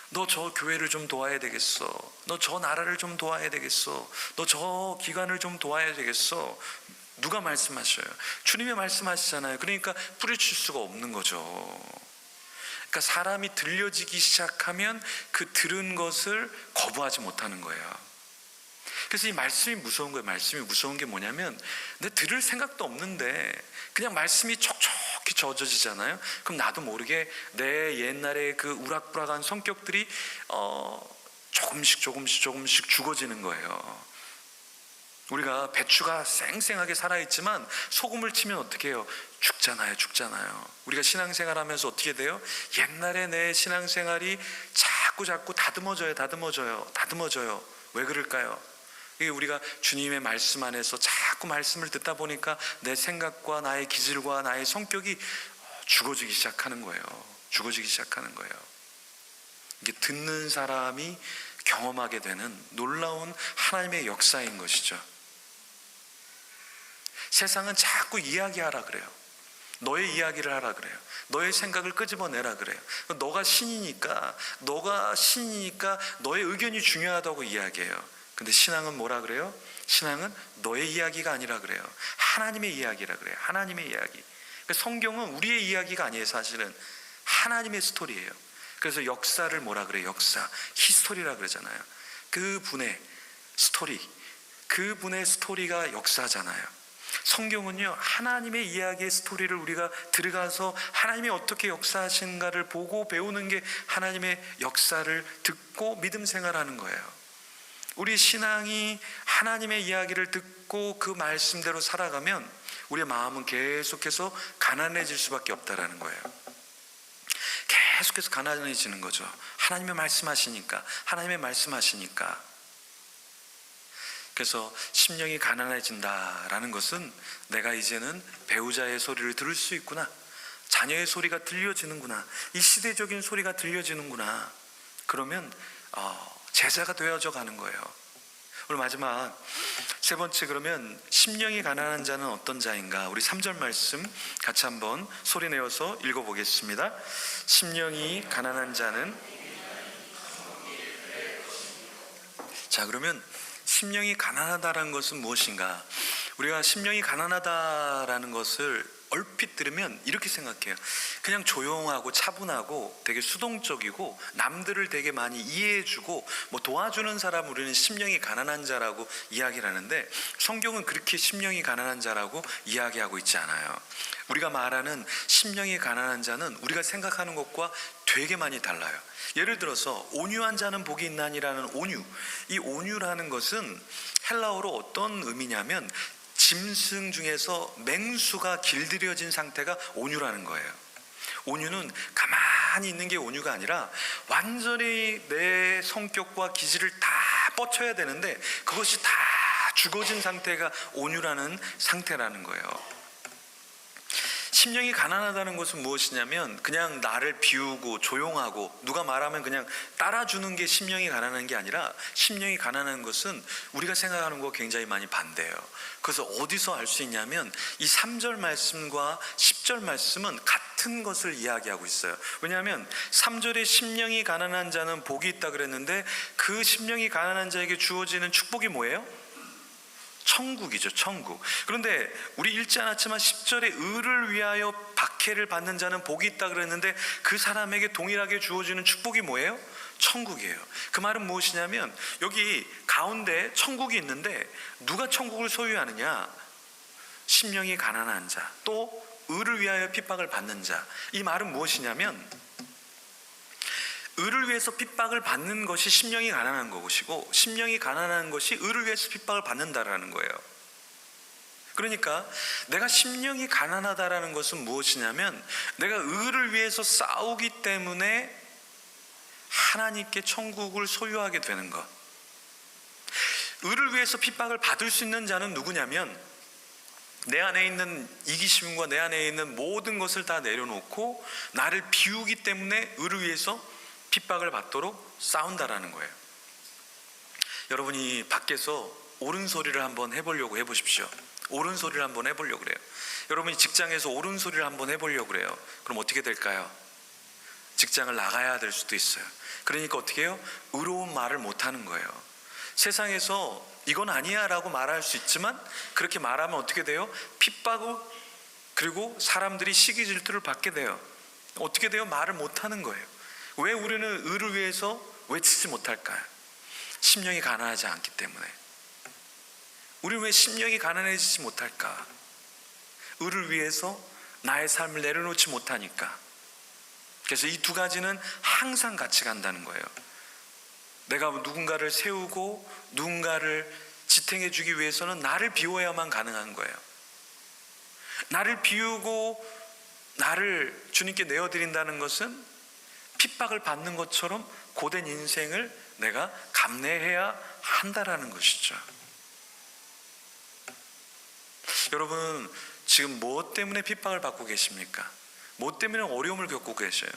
너 저 교회를 좀 도와야 되겠어, 너 저 나라를 좀 도와야 되겠어, 너 저 기관을 좀 도와야 되겠어. 누가 말씀하셔요? 주님이 말씀하시잖아요. 그러니까 뿌리칠 수가 없는 거죠. 그러니까 사람이 들려지기 시작하면 그 들은 것을 거부하지 못하는 거예요. 그래서 이 말씀이 무서운 거예요. 말씀이 무서운 게 뭐냐면, 내 들을 생각도 없는데 그냥 말씀이 촉촉히 젖어지잖아요. 그럼 나도 모르게 내 옛날에 그 우락부락한 성격들이 조금씩 죽어지는 거예요. 우리가 배추가 쌩쌩하게 살아있지만 소금을 치면 어떻게 해요? 죽잖아요. 우리가 신앙생활하면서 어떻게 돼요? 옛날에 내 신앙생활이 자꾸 다듬어져요. 왜 그럴까요? 이게 우리가 주님의 말씀 안에서 자꾸 말씀을 듣다 보니까 내 생각과 나의 기질과 나의 성격이 죽어지기 시작하는 거예요. 이게 듣는 사람이 경험하게 되는 놀라운 하나님의 역사인 것이죠. 세상은 자꾸 이야기하라 그래요. 너의 이야기를 하라 그래요. 너의 생각을 끄집어내라 그래요. 너가 신이니까 너의 의견이 중요하다고 이야기해요. 근데 신앙은 뭐라 그래요? 신앙은 너의 이야기가 아니라 그래요. 하나님의 이야기라 그래요. 하나님의 이야기. 성경은 우리의 이야기가 아니에요. 사실은 하나님의 스토리예요. 그래서 역사를 뭐라 그래요? 역사, 히스토리라 그러잖아요. 그분의 스토리가 역사잖아요. 성경은요, 하나님의 이야기의 스토리를 우리가 들어가서 하나님이 어떻게 역사하신가를 보고 배우는 게 하나님의 역사를 듣고 믿음 생활하는 거예요. 우리 신앙이 하나님의 이야기를 듣고 그 말씀대로 살아가면 우리의 마음은 계속해서 가난해질 수밖에 없다라는 거예요. 계속해서 가난해지는 거죠. 하나님의 말씀하시니까. 그래서 심령이 가난해진다라는 것은 내가 이제는 배우자의 소리를 들을 수 있구나, 자녀의 소리가 들려지는구나, 이 시대적인 소리가 들려지는구나. 그러면 제자가 되어져 가는 거예요. 오늘 마지막 세 번째, 그러면 심령이 가난한 자는 어떤 자인가? 우리 3절 말씀 같이 한번 소리 내어서 읽어보겠습니다. 심령이 가난한 자는, 자, 그러면 심령이 가난하다라는 것은 무엇인가? 우리가 심령이 가난하다라는 것을 얼핏 들으면 이렇게 생각해요. 그냥 조용하고 차분하고 되게 수동적이고 남들을 되게 많이 이해해주고 뭐 도와주는 사람, 우리는 심령이 가난한 자라고 이야기를 하는데, 성경은 그렇게 심령이 가난한 자라고 이야기하고 있지 않아요. 우리가 말하는 심령이 가난한 자는 우리가 생각하는 것과 되게 많이 달라요. 예를 들어서 온유한 자는 복이 있나니라는 온유, 이 온유라는 것은 헬라어로 어떤 의미냐면 짐승 중에서 맹수가 길들여진 상태가 온유라는 거예요. 온유는 가만히 있는 게 온유가 아니라 완전히 내 성격과 기질을 다 뻗쳐야 되는데 그것이 다 죽어진 상태가 온유라는 상태라는 거예요. 심령이 가난하다는 것은 무엇이냐면 그냥 나를 비우고 조용하고 누가 말하면 그냥 따라주는 게 심령이 가난한 게 아니라, 심령이 가난한 것은 우리가 생각하는 것과 굉장히 많이 반대예요. 그래서 어디서 알 수 있냐면 이 3절 말씀과 10절 말씀은 같은 것을 이야기하고 있어요. 왜냐하면 3절에 심령이 가난한 자는 복이 있다 그랬는데 그 심령이 가난한 자에게 주어지는 축복이 뭐예요? 천국이죠, 천국. 그런데 우리 읽지 않았지만 10절에 의를 위하여 박해를 받는 자는 복이 있다 그랬는데 그 사람에게 동일하게 주어지는 축복이 뭐예요? 천국이에요. 그 말은 무엇이냐면 여기 가운데 천국이 있는데 누가 천국을 소유하느냐? 심령이 가난한 자, 또 의를 위하여 핍박을 받는 자. 이 말은 무엇이냐면 의를 위해서 핍박을 받는 것이 심령이 가난한 것이고, 심령이 가난한 것이 의를 위해서 핍박을 받는다라는 거예요. 그러니까 내가 심령이 가난하다라는 것은 무엇이냐면 내가 의를 위해서 싸우기 때문에 하나님께 천국을 소유하게 되는 것. 의를 위해서 핍박을 받을 수 있는 자는 누구냐면 내 안에 있는 이기심과 내 안에 있는 모든 것을 다 내려놓고 나를 비우기 때문에 의를 위해서 핍박을 받도록 싸운다라는 거예요. 여러분이 밖에서 옳은 소리를 한번 해보십시오. 옳은 소리를 한번 해보려고 그래요. 여러분이 직장에서 옳은 소리를 한번 해보려고 그래요. 그럼 어떻게 될까요? 직장을 나가야 될 수도 있어요. 그러니까 어떻게 해요? 의로운 말을 못하는 거예요. 세상에서 이건 아니야 라고 말할 수 있지만 그렇게 말하면 어떻게 돼요? 핍박을, 그리고 사람들이 시기 질투를 받게 돼요. 어떻게 돼요? 말을 못하는 거예요. 왜 우리는 의를 위해서 외치지 못할까요? 심령이 가난하지 않기 때문에. 우리는 왜 심령이 가난해지지 못할까? 의를 위해서 나의 삶을 내려놓지 못하니까. 그래서 이 두 가지는 항상 같이 간다는 거예요. 내가 누군가를 세우고 누군가를 지탱해 주기 위해서는 나를 비워야만 가능한 거예요. 나를 비우고 나를 주님께 내어드린다는 것은 핍박을 받는 것처럼 고된 인생을 내가 감내해야 한다라는 것이죠. 여러분 지금 무엇 때문에 핍박을 받고 계십니까? 무엇 때문에 어려움을 겪고 계셔요?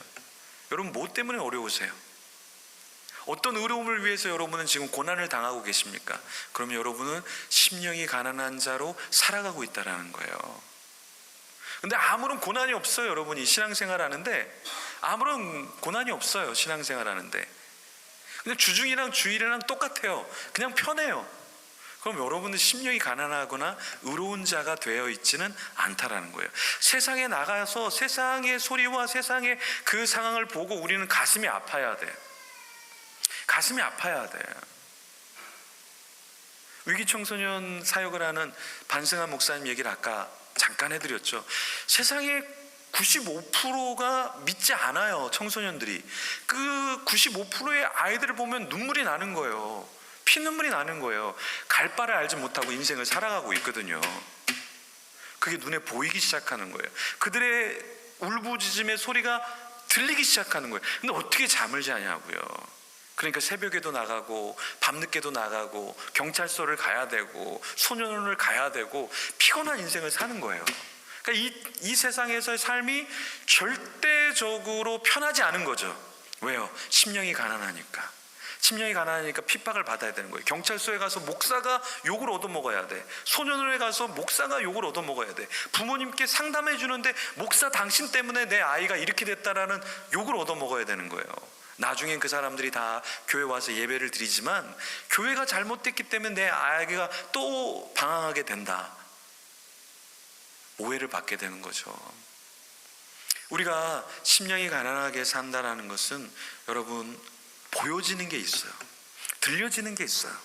여러분 무엇 때문에 어려우세요? 어떤 어려움을 위해서 여러분은 지금 고난을 당하고 계십니까? 그러면 여러분은 심령이 가난한 자로 살아가고 있다는 거예요. 근데 아무런 고난이 없어요. 여러분이 신앙생활 하는데 아무런 고난이 없어요. 신앙생활 하는데 그냥 주중이랑 주일이랑 똑같아요. 그냥 편해요. 그럼 여러분은 심령이 가난하거나 의로운 자가 되어 있지는 않다라는 거예요. 세상에 나가서 세상의 소리와 세상의 그 상황을 보고 우리는 가슴이 아파야 돼. 가슴이 아파야 돼. 위기청소년 사역을 하는 반승한 목사님 얘기를 아까 잠깐 해드렸죠. 세상의 95%가 믿지 않아요. 청소년들이. 그 95%의 아이들을 보면 눈물이 나는 거예요. 피눈물이 나는 거예요. 갈 바를 알지 못하고 인생을 살아가고 있거든요. 그게 눈에 보이기 시작하는 거예요. 그들의 울부짖음의 소리가 들리기 시작하는 거예요. 근데 어떻게 잠을 자냐고요. 그러니까 새벽에도 나가고 밤늦게도 나가고 경찰서를 가야 되고 소년원을 가야 되고 피곤한 인생을 사는 거예요. 그러니까 이 세상에서의 삶이 절대적으로 편하지 않은 거죠. 왜요? 심령이 가난하니까. 심령이 가난하니까 핍박을 받아야 되는 거예요. 경찰서에 가서 목사가 욕을 얻어먹어야 돼. 소년원에 가서 목사가 욕을 얻어먹어야 돼. 부모님께 상담해 주는데 목사 당신 때문에 내 아이가 이렇게 됐다라는 욕을 얻어먹어야 되는 거예요. 나중엔 그 사람들이 다 교회 와서 예배를 드리지만 교회가 잘못됐기 때문에 내 아이가 또 방황하게 된다. 오해를 받게 되는 거죠. 우리가 심령이 가난하게 산다는 것은 여러분 보여지는 게 있어요. 들려지는 게 있어요.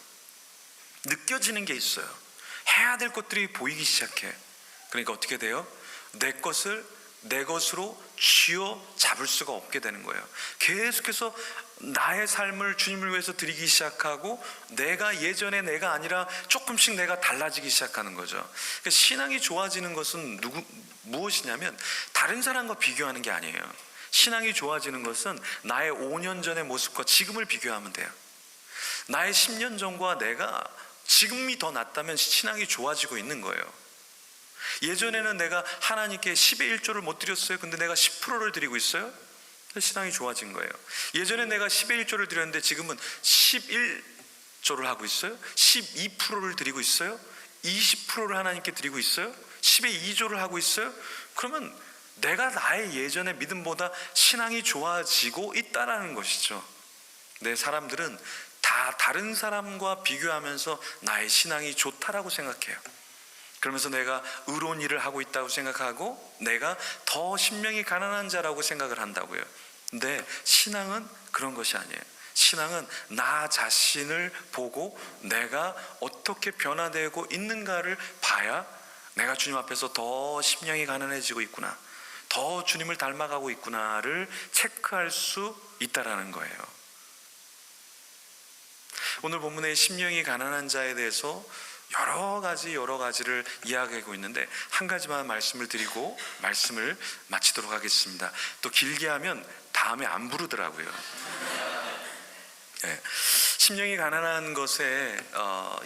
느껴지는 게 있어요. 해야 될 것들이 보이기 시작해. 그러니까 어떻게 돼요? 내 것을 내 것으로 쥐어 잡을 수가 없게 되는 거예요. 계속해서 나의 삶을 주님을 위해서 드리기 시작하고 내가 예전의 내가 아니라 조금씩 내가 달라지기 시작하는 거죠. 그러니까 신앙이 좋아지는 것은 무엇이냐면 다른 사람과 비교하는 게 아니에요. 신앙이 좋아지는 것은 나의 5년 전의 모습과 지금을 비교하면 돼요. 나의 10년 전과 내가 지금이 더 낫다면 신앙이 좋아지고 있는 거예요. 예전에는 내가 하나님께 10의 1조를 못 드렸어요. 근데 내가 10%를 드리고 있어요. 신앙이 좋아진 거예요. 예전에 내가 10의 1조를 드렸는데 지금은 11조를 하고 있어요. 12%를 드리고 있어요. 20%를 하나님께 드리고 있어요. 10의 2조를 하고 있어요. 그러면 내가 나의 예전의 믿음보다 신앙이 좋아지고 있다라는 것이죠. 내 사람들은 다 다른 사람과 비교하면서 나의 신앙이 좋다라고 생각해요. 그러면서 내가 의로운 일을 하고 있다고 생각하고 내가 더 심령이 가난한 자라고 생각을 한다고요. 근데 신앙은 그런 것이 아니에요. 신앙은 나 자신을 보고 내가 어떻게 변화되고 있는가를 봐야 내가 주님 앞에서 더 심령이 가난해지고 있구나, 더 주님을 닮아가고 있구나를 체크할 수 있다라는 거예요. 오늘 본문의 심령이 가난한 자에 대해서 여러 가지를 이야기하고 있는데 한 가지만 말씀을 드리고 말씀을 마치도록 하겠습니다. 또 길게 하면 다음에 안 부르더라고요. 네. 심령이 가난한 것에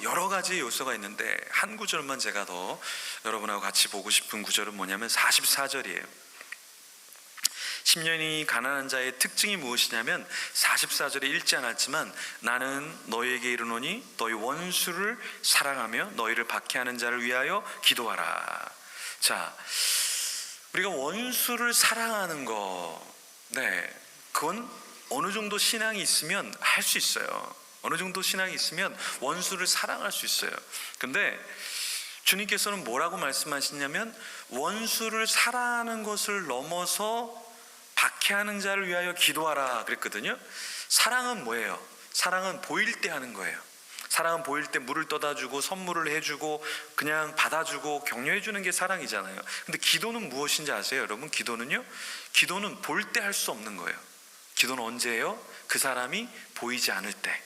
여러 가지 요소가 있는데 한 구절만 제가 더 여러분하고 같이 보고 싶은 구절은 뭐냐면 44절이에요. 심령이 가난한 자의 특징이 무엇이냐면 44절에 읽지 않았지만 나는 너희에게 이르노니 너희 원수를 사랑하며 너희를 박해하는 자를 위하여 기도하라. 자, 우리가 원수를 사랑하는 거, 그건 어느 정도 신앙이 있으면 할 수 있어요. 어느 정도 신앙이 있으면 원수를 사랑할 수 있어요. 근데 주님께서는 뭐라고 말씀하시냐면 원수를 사랑하는 것을 넘어서 박해하는 자를 위하여 기도하라 그랬거든요. 사랑은 뭐예요? 사랑은 보일 때 하는 거예요. 사랑은 보일 때 물을 떠다 주고 선물을 해주고 그냥 받아주고 격려해 주는 게 사랑이잖아요. 근데 기도는 무엇인지 아세요? 여러분, 기도는요, 기도는 볼 때 할 수 없는 거예요. 기도는 언제 해요? 그 사람이 보이지 않을 때,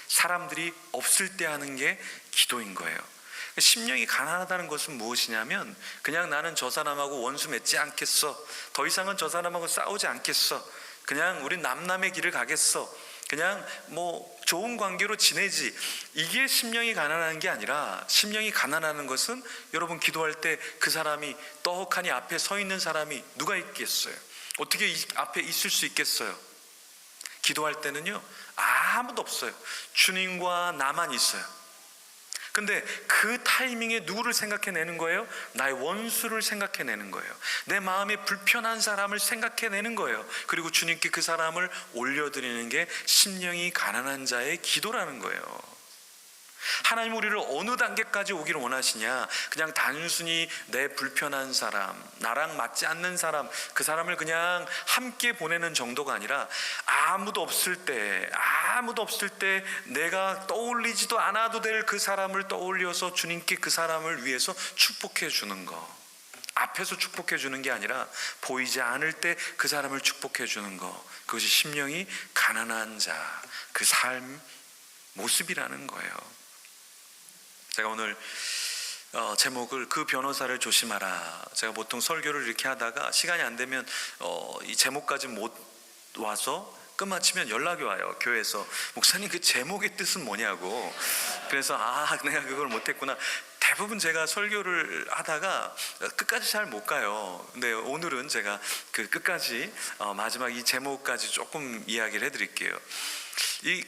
사람들이 없을 때 하는 게 기도인 거예요. 심령이 가난하다는 것은 무엇이냐면 그냥 나는 저 사람하고 원수 맺지 않겠어, 더 이상은 저 사람하고 싸우지 않겠어, 그냥 우린 남남의 길을 가겠어, 그냥 뭐 좋은 관계로 지내지, 이게 심령이 가난한 게 아니라 심령이 가난하는 것은 여러분 기도할 때 그 사람이 떡하니 앞에 서 있는 사람이 누가 있겠어요? 어떻게 앞에 있을 수 있겠어요? 기도할 때는요 아무도 없어요. 주님과 나만 있어요. 근데 그 타이밍에 누구를 생각해내는 거예요? 나의 원수를 생각해내는 거예요. 내 마음에 불편한 사람을 생각해내는 거예요. 그리고 주님께 그 사람을 올려드리는 게 심령이 가난한 자의 기도라는 거예요. 하나님 우리를 어느 단계까지 오기를 원하시냐? 그냥 단순히 내 불편한 사람, 나랑 맞지 않는 사람, 그 사람을 그냥 함께 보내는 정도가 아니라 아무도 없을 때 내가 떠올리지도 않아도 될 그 사람을 떠올려서 주님께 그 사람을 위해서 축복해 주는 거. 앞에서 축복해 주는 게 아니라 보이지 않을 때 그 사람을 축복해 주는 거. 그것이 심령이 가난한 자, 그 삶 모습이라는 거예요. 제가 오늘 제목을 그 변호사를 조심하라. 제가 보통 설교를 이렇게 하다가 시간이 안 되면 이 제목까지 못 와서 끝마치면 연락이 와요. 교회에서 목사님 그 제목의 뜻은 뭐냐고. 그래서 내가 그걸 못했구나. 대부분 제가 설교를 하다가 끝까지 잘 못 가요. 근데 오늘은 제가 그 끝까지 마지막 이 제목까지 조금 이야기를 해드릴게요.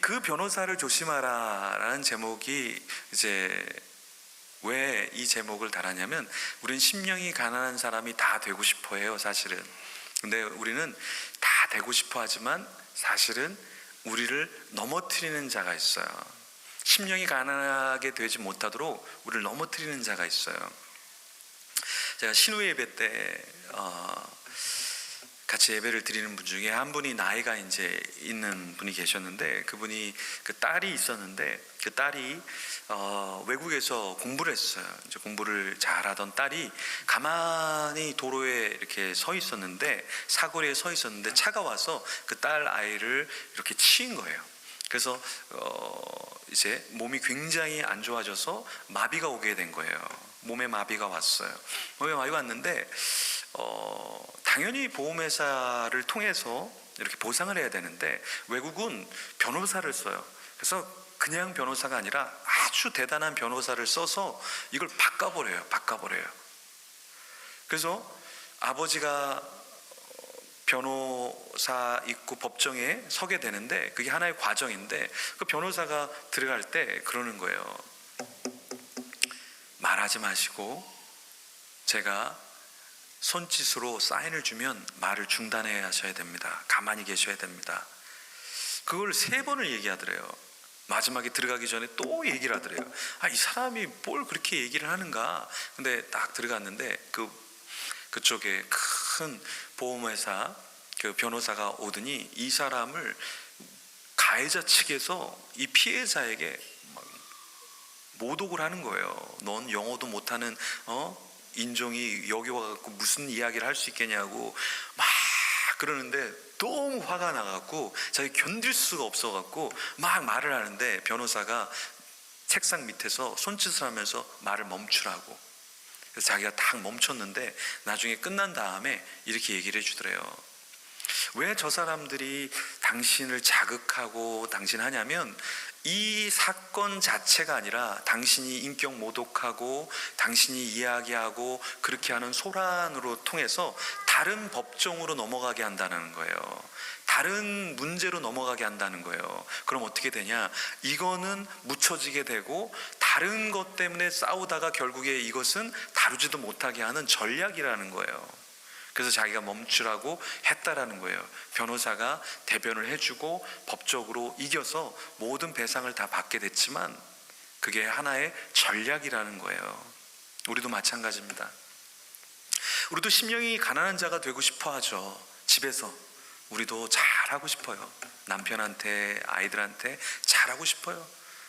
그 변호사를 조심하라라는 제목이 이제 왜 이 제목을 달았냐면 우리는 심령이 가난한 사람이 다 되고 싶어 해요, 사실은. 근데 우리는 다 되고 싶어 하지만 사실은 우리를 넘어뜨리는 자가 있어요. 심령이 가난하게 되지 못하도록 우리를 넘어뜨리는 자가 있어요. 제가 신우 예배 때 같이 예배를 드리는 분 중에 한 분이 나이가 이제 있는 분이 계셨는데, 그분이 그 딸이 있었는데, 그 딸이 외국에서 공부를 했어요. 이제 공부를 잘하던 딸이 가만히 도로에 이렇게 서 있었는데, 사거리에 서 있었는데 차가 와서 그 딸 아이를 이렇게 치인 거예요. 그래서 이제 몸이 굉장히 안 좋아져서 마비가 오게 된 거예요. 몸에 마비가 왔어요. 몸에 마비가 왔는데 당연히 보험회사를 통해서 이렇게 보상을 해야 되는데, 외국은 변호사를 써요. 그래서 그냥 변호사가 아니라 아주 대단한 변호사를 써서 이걸 바꿔버려요. 그래서 아버지가 변호사 있고 법정에 서게 되는데, 그게 하나의 과정인데, 그 변호사가 들어갈 때 그러는 거예요. 말하지 마시고 제가 손짓으로 사인을 주면 말을 중단해야 하셔야 됩니다. 가만히 계셔야 됩니다. 그걸 3번을 얘기하더래요. 마지막에 들어가기 전에 또 얘기를 하더래요. 이 사람이 뭘 그렇게 얘기를 하는가. 근데 딱 들어갔는데 그쪽에 큰 보험회사 그 변호사가 오더니 이 사람을 가해자 측에서 이 피해자에게 모독을 하는 거예요. 넌 영어도 못하는 인종이 여기 와갖고 무슨 이야기를 할 수 있겠냐고 막 그러는데, 너무 화가 나갖고 자기 견딜 수가 없어갖고 막 말을 하는데, 변호사가 책상 밑에서 손짓을 하면서 말을 멈추라고. 그래서 자기가 딱 멈췄는데, 나중에 끝난 다음에 이렇게 얘기를 해주더래요. 왜 저 사람들이 당신을 자극하고 당신하냐면, 이 사건 자체가 아니라 당신이 인격 모독하고 당신이 이야기하고 그렇게 하는 소란으로 통해서 다른 법정으로 넘어가게 한다는 거예요. 다른 문제로 넘어가게 한다는 거예요. 그럼 어떻게 되냐? 이거는 묻혀지게 되고 다른 것 때문에 싸우다가 결국에 이것은 다루지도 못하게 하는 전략이라는 거예요. 그래서 자기가 멈추라고 했다라는 거예요. 변호사가 대변을 해주고 법적으로 이겨서 모든 배상을 다 받게 됐지만, 그게 하나의 전략이라는 거예요. 우리도 마찬가지입니다. 우리도 심령이 가난한 자가 되고 싶어 하죠. 집에서 우리도 잘하고 싶어요. 남편한테, 아이들한테 잘하고 싶어요.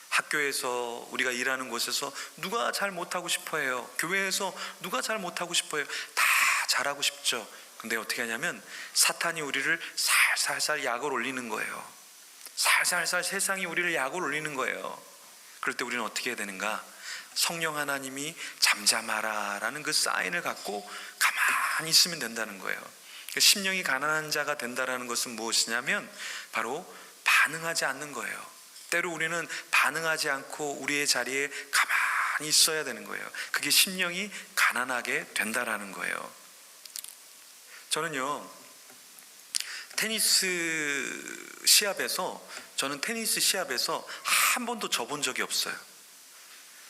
학교에서, 우리가 일하는 곳에서 누가 잘 못하고 싶어 해요. 교회에서 누가 잘 못하고 싶어 해요. 다 잘하고 싶죠. 근데 어떻게 하냐면 사탄이 우리를 살살살 약을 올리는 거예요. 살살살 세상이 우리를 약을 올리는 거예요. 그럴 때 우리는 어떻게 해야 되는가? 성령 하나님이 잠잠하라 라는 그 사인을 갖고 가만히 있으면 된다는 거예요. 심령이 가난한 자가 된다는 것은 무엇이냐면 바로 반응하지 않는 거예요. 때로 우리는 반응하지 않고 우리의 자리에 가만히 있어야 되는 거예요. 그게 심령이 가난하게 된다는 거예요. 저는요, 테니스 시합에서 한 번도 져본 적이 없어요.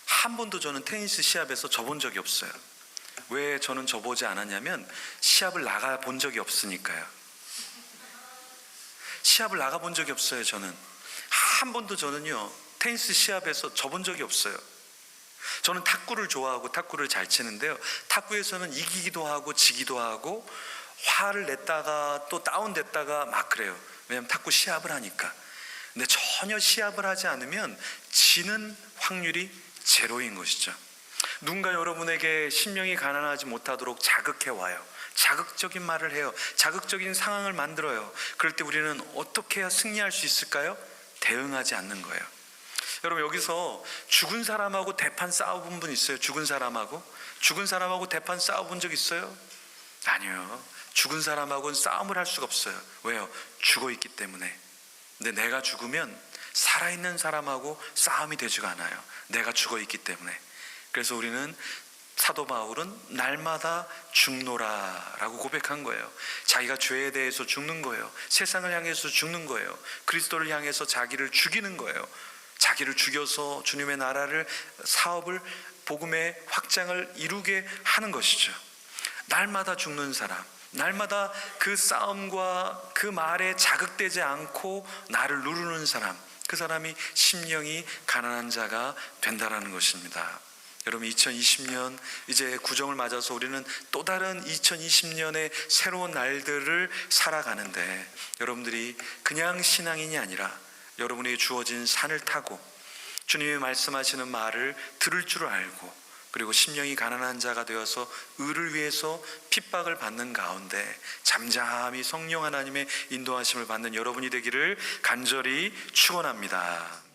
한 번도 저는 테니스 시합에서 져본 적이 없어요. 왜 저는 져보지 않았냐면, 시합을 나가본 적이 없으니까요. 시합을 나가본 적이 없어요. 저는 한 번도 테니스 시합에서 져본 적이 없어요. 저는 탁구를 좋아하고 탁구를 잘 치는데요, 탁구에서는 이기기도 하고 지기도 하고 화를 냈다가 또 다운됐다가 막 그래요. 왜냐하면 탁구 시합을 하니까. 근데 전혀 시합을 하지 않으면 지는 확률이 제로인 것이죠. 누군가 여러분에게 심령이 가난하지 못하도록 자극해 와요. 자극적인 말을 해요. 자극적인 상황을 만들어요. 그럴 때 우리는 어떻게 해야 승리할 수 있을까요? 대응하지 않는 거예요. 여러분, 여기서 죽은 사람하고 대판 싸워본 분 있어요? 죽은 사람하고 대판 싸워본 적 있어요? 아니요. 죽은 사람하고는 싸움을 할 수가 없어요. 왜요? 죽어 있기 때문에. 근데 내가 죽으면 살아있는 사람하고 싸움이 되지가 않아요. 내가 죽어 있기 때문에. 그래서 우리는, 사도 바울은 날마다 죽노라 라고 고백한 거예요. 자기가 죄에 대해서 죽는 거예요. 세상을 향해서 죽는 거예요. 그리스도를 향해서 자기를 죽이는 거예요. 자기를 죽여서 주님의 나라를, 사업을, 복음의 확장을 이루게 하는 것이죠. 날마다 죽는 사람, 날마다 그 싸움과 그 말에 자극되지 않고 나를 누르는 사람, 그 사람이 심령이 가난한 자가 된다라는 것입니다. 여러분 2020년 이제 구정을 맞아서 우리는 또 다른 2020년의 새로운 날들을 살아가는데 여러분들이 그냥 신앙인이 아니라 여러분에게 주어진 산을 타고 주님이 말씀하시는 말을 들을 줄 알고 그리고 심령이 가난한 자가 되어서 의를 위해서 핍박을 받는 가운데 잠잠히 성령 하나님의 인도하심을 받는 여러분이 되기를 간절히 축원합니다.